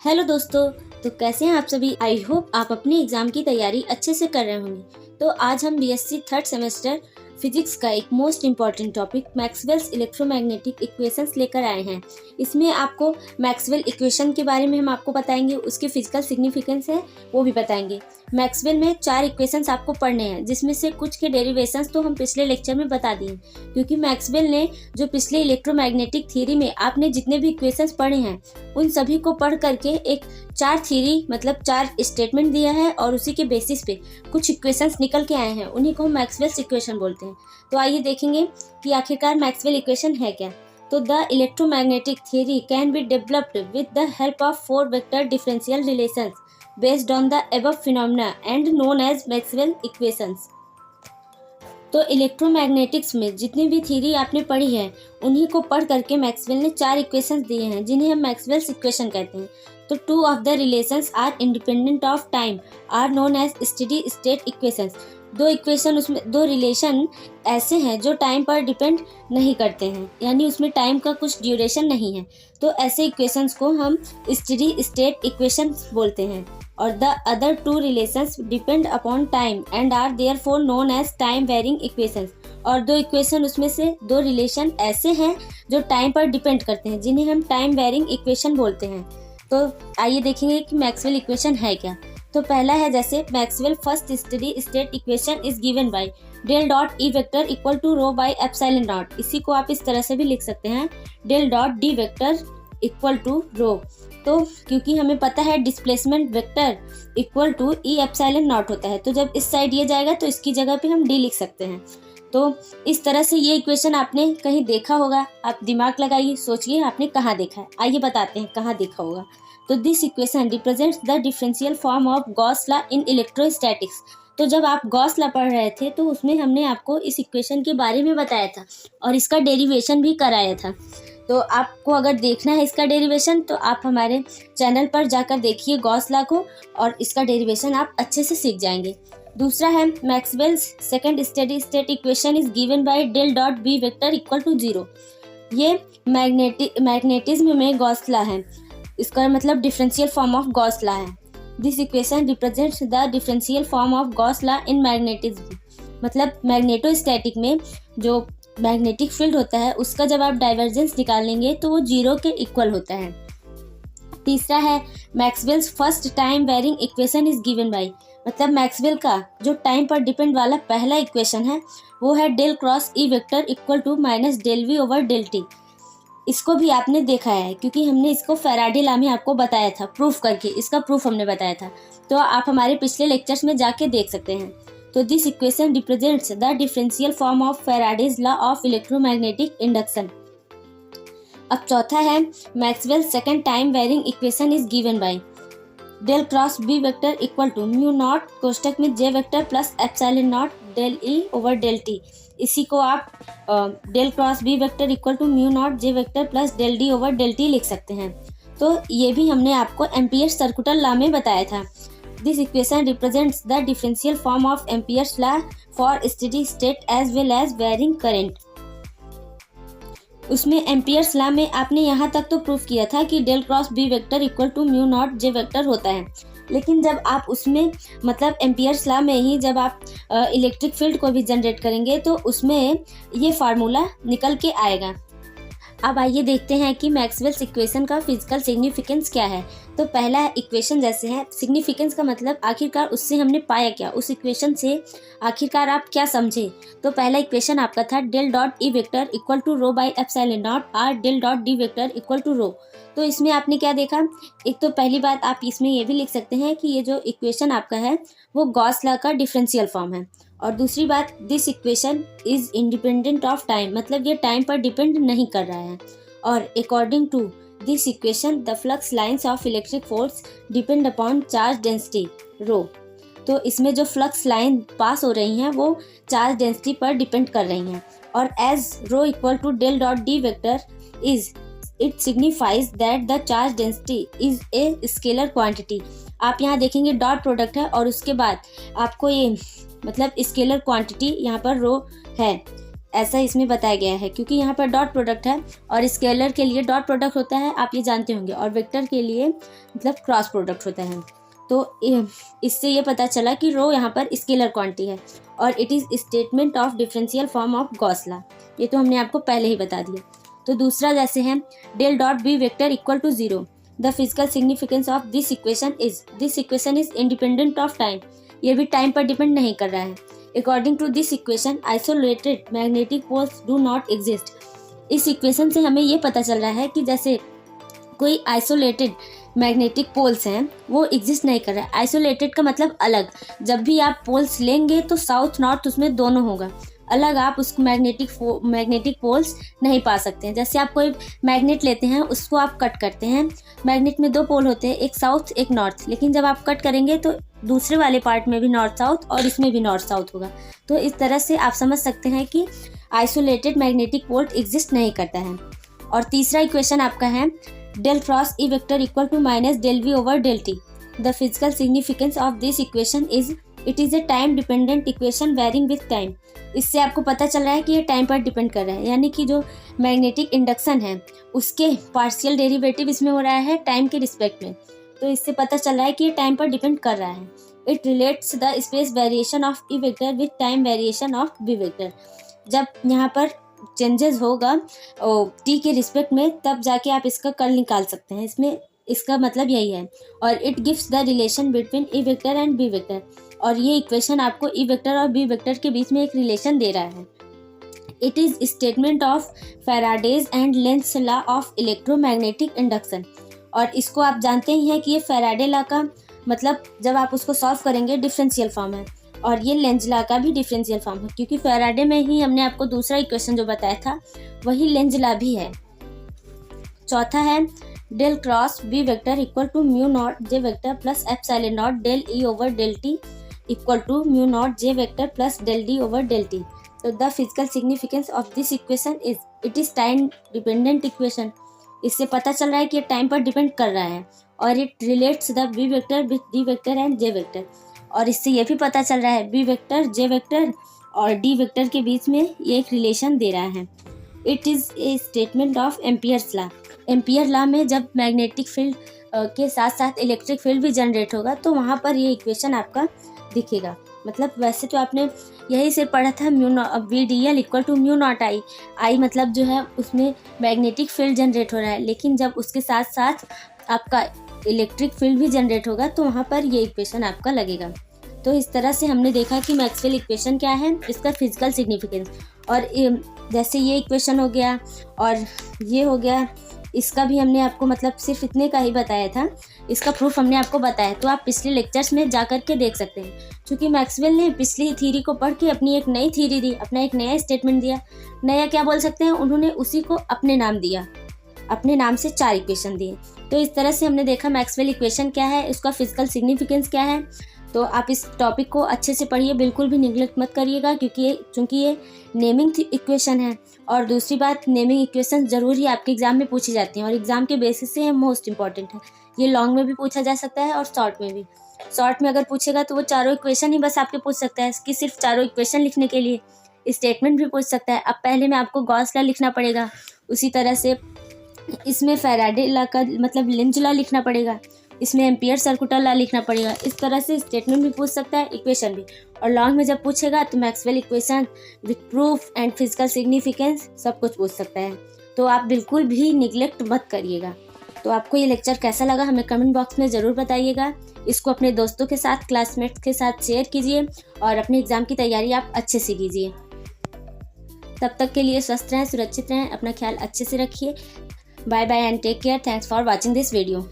Hello दोस्तों। तो कैसे हैं आप सभी। आई होप आप अपने एग्जाम की तैयारी अच्छे से कर रहे होंगे। तो आज हम बीएससी थर्ड सेमेस्टर फिजिक्स का एक most important topic Maxwell's electromagnetic equations लेकर आए हैं। इसमें आपको मैक्सवेल इक्वेशन के बारे में हम आपको बताएंगे, उसके फिजिकल सिग्निफिकेंस है वो भी बताएंगे। मैक्सवेल में 4 इक्वेशंस आपको पढ़ने हैं, जिसमें से कुछ के डेरिवेशंस तो हम पिछले लेक्चर में बता दिए, क्योंकि मैक्सवेल ने जो पिछले इलेक्ट्रोमैग्नेटिक थ्योरी में आपने जितने भी इक्वेशंस पढ़े हैं उन सभी को पढ़ करके एक 4 थ्योरी मतलब 4 स्टेटमेंट दिया है और उसी के बेसिस पे कुछ इक्वेशंस निकल के आए हैं, उन्हीं को हम मैक्सवेल्स इक्वेशन बोलते हैं। तो आइए देखेंगे कि आखिरकार मैक्सवेल इक्वेशन है क्या। तो the electromagnetic theory can be developed with the help of 4 vector differential relations based on the above phenomena and known as Maxwell equations. तो इलेक्ट्रोमैग्नेटिक्स में जितनी भी थ्योरी आपने पढ़ी है उन्हीं को पढ़ करके मैक्सवेल ने 4 इक्वेशंस दिए हैं, जिन्हें हम मैक्सवेल्स इक्वेशन कहते हैं। तो 2 of the relations are independent of time are known as steady state equations. 2 equation उसमें 2 रिलेशन ऐसे हैं जो टाइम पर डिपेंड नहीं करते हैं, यानी उसमें टाइम का कुछ ड्यूरेशन नहीं है। तो ऐसे इक्वेशंस को हम स्टेडी स्टेट इक्वेशंस बोलते हैं। और the other 2 relations depend upon time and are therefore known as time varying equations. और 2 इक्वेशन उसमें से 2 रिलेशन ऐसे हैं जो टाइम पर डिपेंड करते हैं, जिन्हें हम टाइम वेरिंग इक्वेशन बोलते हैं। तो आइए देखेंगे कि मैक्सवेल इक्वेशन है क्या। तो पहला है जैसे Maxwell first steady state equation is given by del dot E vector equal to rho by epsilon dot. इसी को आप इस तरह से भी लिख सकते हैं, del dot D vector equal to rho. तो क्योंकि हमें पता है displacement vector equal to E epsilon naught होता है, तो जब इस साइड ये जाएगा तो इसकी जगह पे हम डी लिख सकते हैं। तो इस तरह से ये इक्वेशन आपने कहीं देखा होगा, आप दिमाग लगाइए, सोचिए आपने कहाँ देखा है। आइए बताते हैं कहाँ देखा होगा। तो this equation represents the differential form of Gauss law in electrostatics. तो जब आप गॉस लॉ पढ़ रहे थे तो उसमें हमने आपको इस इक्वेशन के बारे में बताया था और इसका डेरिवेशन भी कराया था। तो आपको अगर देखना है इसका डेरिवेशन तो आप हमारे चैनल पर जाकर देखिए गॉस लॉ को, और इसका डेरिवेशन आप अच्छे से सीख जाएंगे। दूसरा है Maxwell's second steady state equation is given by del dot B vector equal to 0। ये मैग्नेटिज्म में गॉस लॉ है, इसका मतलब differential form of Gauss law है। This equation represents the differential form of Gauss law in magnetism. मतलब magnetostatic में जो magnetic field होता है उसका जब आप डाइवर्जेंस निकालेंगे तो वो 0 के इक्वल होता है। तीसरा है Maxwell's first time varying equation is given by, मतलब मैक्सवेल का जो टाइम पर डिपेंड वाला पहला इक्वेशन है वो है del cross E vector equal to minus del V over del T. इसको भी आपने देखा है क्योंकि हमने इसको फैराडे लॉ में आपको बताया था, प्रूफ करके इसका प्रूफ हमने बताया था। तो आप हमारे पिछले लेक्चर्स में जाके देख सकते हैं। तो this equation represents the differential form of Faraday's law of electromagnetic induction. अब चौथा है Maxwell second time varying equation is given by del cross B vector equal to mu naught कोष्टक में J vector plus epsilon naught del E over del T. इसी को आप del cross B vector equal to mu naught J vector plus del D over del T लिख सकते हैं। तो ये भी हमने आपको एम्पियर्स सर्कुलर लॉ में बताया था। This equation represents the differential form of Ampere's law for steady state as well as varying current. उसमें एम्पियर्स लॉ में आपने यहाँ तक तो प्रूफ किया था कि del cross B vector equal to mu naught J vector होता है, लेकिन जब आप उसमें मतलब एम्पियर्स लॉ में ही जब आप इलेक्ट्रिक फील्ड को भी जनरेट करेंगे तो उसमें ये फार्मूला निकल के आएगा। अब आइए देखते हैं कि मैक्सवेल्स इक्वेशन का फिजिकल सिग्निफिकेंस क्या है। तो पहला इक्वेशन जैसे है, सिग्निफिकेंस का मतलब आखिरकार उससे हमने पाया क्या, उस इक्वेशन से आखिरकार आप क्या समझे। तो पहला इक्वेशन आपका था del dot E vector equal to rho by epsilon naught or del dot D vector equal to rho. तो इसमें आपने क्या देखा, एक तो पहली बात आप इसमें ये भी लिख सकते हैं कि ये जो इक्वेशन आपका है वो गॉस लॉ का डिफरेंशियल फॉर्म है। और दूसरी बात, this equation is independent of time, मतलब ये टाइम पर डिपेंड नहीं कर रहा है। और according to this equation the flux lines of electric force depend upon charge density rho. तो इसमें जो फ्लक्स लाइन पास हो रही हैं वो चार्ज डेंसिटी पर डिपेंड कर रही हैं। और as rho equal to del dot D vector is it signifies that the charge density is a scalar quantity. आप यहाँ देखेंगे डॉट प्रोडक्ट है और उसके बाद आपको ये मतलब स्केलर क्वांटिटी यहाँ पर रो है। ऐसा इसमें बताया गया है, क्योंकि यहाँ पर डॉट प्रोडक्ट है और स्केलर के लिए डॉट प्रोडक्ट होता है, आप ये जानते होंगे, और वेक्टर के लिए मतलब क्रॉस प्रोडक्ट होता है। तो इससे ये पता चला कि रो यहाँ पर स्केलर क्वांटिटी है और it is statement of differential form of Gauss law. ये तो हमने आपको पहले ही बता दिया। तो दूसरा जैसे है del dot B vector equal to 0, the physical significance of this equation is independent of time. ये भी टाइम पर डिपेंड नहीं कर रहा है। According to this equation isolated magnetic poles do not exist. इस इक्वेशन से हमें ये पता चल रहा है कि जैसे कोई आइसोलेटेड मैग्नेटिक पोल्स हैं वो एग्जिस्ट नहीं कर रहा है। आइसोलेटेड का मतलब अलग। जब भी आप पोल्स लेंगे तो साउथ नॉर्थ उसमें दोनों होगा, अलग आप उस मैग्नेटिक पोल्स नहीं पा सकते हैं। जैसे आप कोई मैग्नेट लेते हैं, उसको आप कट करते हैं, मैग्नेट में 2 पोल होते हैं, एक साउथ एक नॉर्थ, लेकिन जब आप कट करेंगे तो दूसरे वाले पार्ट में भी नॉर्थ साउथ और इसमें भी नॉर्थ साउथ होगा। तो इस तरह से आप समझ सकते हैं कि आइसोलेटेड मैग्नेटिक पोल एग्जिस्ट नहीं करता है। और तीसरा इक्वेशन आपका है del cross E vector equal to minus del V over del T. The physical significance of this equation is it is a time dependent equation varying with time. इससे आपको पता चल रहा है कि ये टाइम पर डिपेंड कर रहा है, यानी कि जो मैग्नेटिक इंडक्शन है उसके पार्शियल डेरिवेटिव इसमें हो रहा है टाइम के रिस्पेक्ट में। तो इससे पता चल रहा है कि ये टाइम पर डिपेंड कर रहा है। It relates the space variation of E vector with time variation of B vector. जब यहाँ पर चेंजेस होगा टी के रिस्पेक्ट में, तब जाके आप इसका कर्ल निकाल सकते हैं। इसमें इसका मतलब यही है। और it gives the relation between E vector and B vector. और ये इक्वेशन आपको ई वेक्टर और बी वेक्टर के बीच में एक रिलेशन दे रहा है। It is statement of Faraday's and Lenz law of electromagnetic induction. और इसको आप जानते ही हैं कि ये फैराडे लॉ का मतलब जब आप उसको सॉल्व करेंगे डिफरेंशियल फॉर्म है, और ये लेंज लॉ का भी डिफरेंशियल फॉर्म है, क्योंकि फैराडे में ही हमने आपको दूसरा इक्वेशन जो बताया था वही लेंज लॉ भी है। चौथा है del cross B vector equal to mu naught J vector plus epsilon naught del E over del T equal to mu naught J vector plus del D over del T. तो the physical significance of this equation is it is time dependent equation. इससे पता चल रहा है कि ये time पर depend कर रहा है। और it relates the B vector with D vector and J vector. और इससे ये भी पता चल रहा है बी वेक्टर जे वेक्टर और डी वेक्टर के बीच में ये एक रिलेशन दे रहा है। It is a statement of Ampere's law. Ampere law में जब मैग्नेटिक फील्ड के साथ साथ इलेक्ट्रिक फील्ड भी जनरेट होगा तो वहाँ पर ये इक्वेशन आपका दिखेगा। मतलब वैसे तो आपने यही से पढ़ा था V D L equal to mu naught I. I मतलब जो है उसमें मैग्नेटिक फील्ड जनरेट हो रहा है, लेकिन जब उसके साथ साथ आपका इलेक्ट्रिक फील्ड भी जनरेट होगा तो वहाँ पर ये इक्वेशन आपका लगेगा। तो इस तरह से हमने देखा कि मैक्सवेल इक्वेशन क्या है, इसका फिजिकल सिग्निफिकेंस। और जैसे ये इक्वेशन हो गया और ये हो गया, इसका भी हमने आपको मतलब सिर्फ इतने का ही बताया था, इसका प्रूफ हमने आपको बताया। तो आप पिछले लेक्चर्स में जा कर के देख सकते हैं, क्योंकि मैक्सवेल ने पिछली थ्योरी को पढ़ के अपनी एक नई थ्योरी दी, अपना एक नया स्टेटमेंट दिया। नया क्या बोल सकते हैं, उन्होंने उसी को अपने नाम दिया, अपने नाम से 4 इक्वेशन दिए। तो इस तरह से हमने देखा मैक्सवेल इक्वेशन क्या है, उसका फिजिकल सिग्निफिकेंस क्या है। तो आप इस टॉपिक को अच्छे से पढ़िए, बिल्कुल भी निगलेक्ट मत करिएगा, क्योंकि ये नेमिंग इक्वेशन है। और दूसरी बात, नेमिंग इक्वेशन ज़रूर ही आपके एग्जाम में पूछी जाती हैं और एग्जाम के बेसिस से ये मोस्ट इंपॉर्टेंट है। ये लॉन्ग में भी पूछा जा सकता है और शॉर्ट में भी। शॉर्ट में अगर पूछेगा तो वो चारों इक्वेशन ही बस आपके पूछ सकता है कि सिर्फ चारों इक्वेशन लिखने के लिए। स्टेटमेंट भी पूछ सकता है। अब पहले में आपको गॉस लॉ लिखना पड़ेगा, उसी तरह से इसमें फैराडे लॉ का मतलब लेंज लॉ लिखना पड़ेगा, इसमें एम्पियर सर्कुलर लॉ लिखना पड़ेगा। इस तरह से स्टेटमेंट भी पूछ सकता है, इक्वेशन भी। और लॉन्ग में जब पूछेगा तो Maxwell equation with proof and physical significance सब कुछ पूछ सकता है। तो आप बिल्कुल भी निगलेक्ट मत करिएगा। तो आपको ये लेक्चर कैसा लगा हमें कमेंट बॉक्स में ज़रूर बताइएगा। इसको अपने दोस्तों के साथ, क्लासमेट्स के साथ शेयर कीजिए और अपने एग्ज़ाम की तैयारी आप अच्छे से कीजिए। तब तक के लिए स्वस्थ रहें, सुरक्षित रहें, अपना ख्याल अच्छे से रखिए। Bye bye and take care. Thanks for watching this video.